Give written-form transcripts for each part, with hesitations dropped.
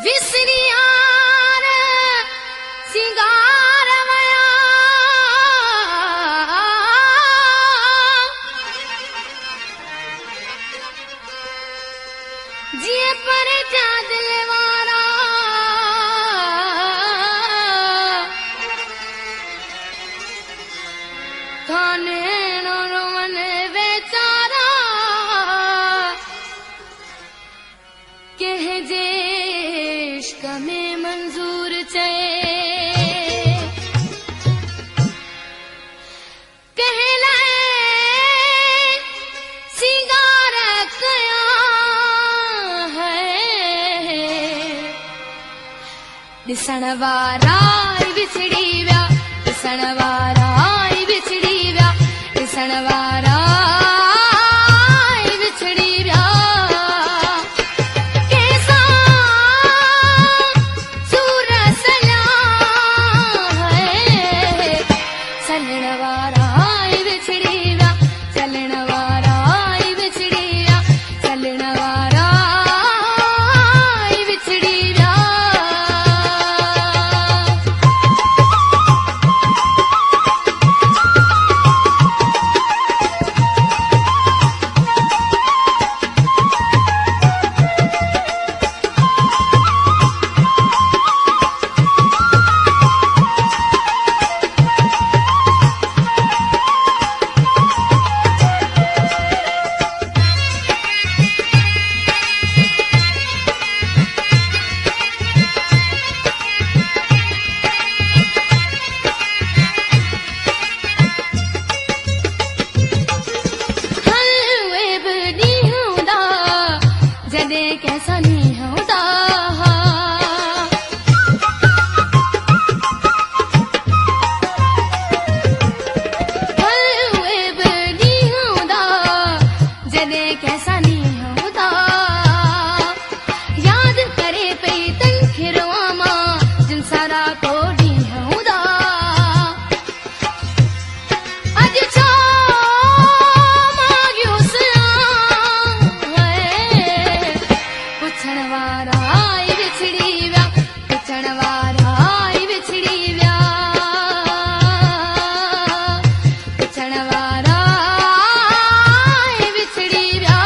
विसरियार सिंगार वया जिए पर जा दिल वारा थाने रोवन बेचारा कह जे इश्क में मंजूर चए कह ले सिंगार कया है दिसण वारा विछड़ी विया दिसण वारा विछड़ी विया दिसण वारा विछड़ी विया कैसा सूरज सला है चलण वारा विछड़ी विया चलण वारा विछड़ी विया चलण वारा विछड़ी विया कैसा नहीं होता जदे कैसा नहीं होता याद करे पे तन खिरवामा जिन सारा को डी होता अज छो मांगियो सलाम है पुछण वारा विछड़ी विया पुछण वारा विछड़ी विया पुछण वारा विछड़ी विया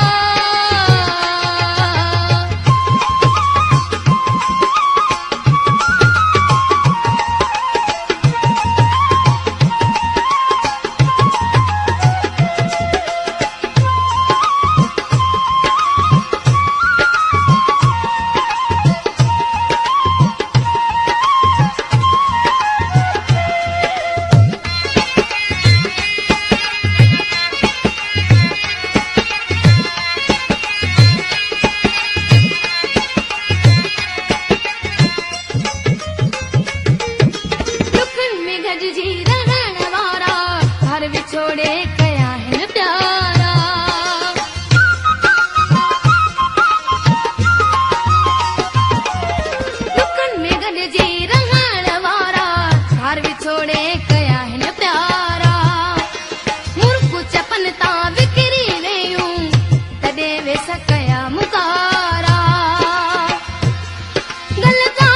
जी रहण वारा हर विछोड़े कया है प्यारा लुकन में गज जी रहण वारा हर विछोड़े कया है प्यारा मुर्कु चपन ता विकरी वेयूं तडे वे सकया मुकारा गलता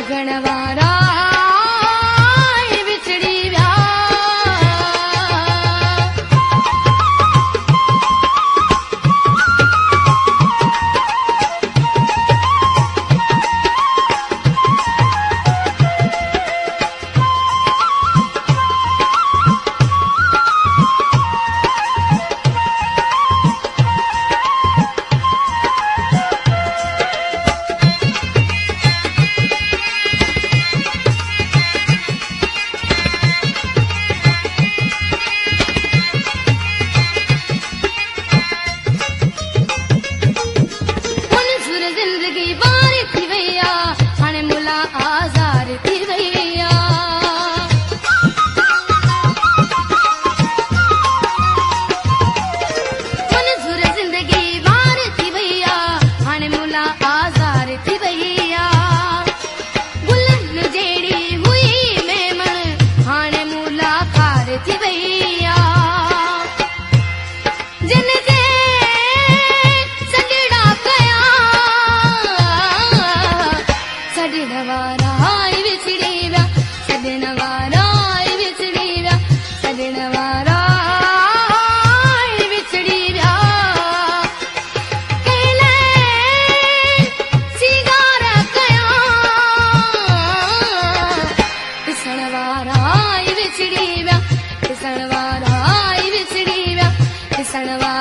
गणवारा विछड़ी विया वसण वारा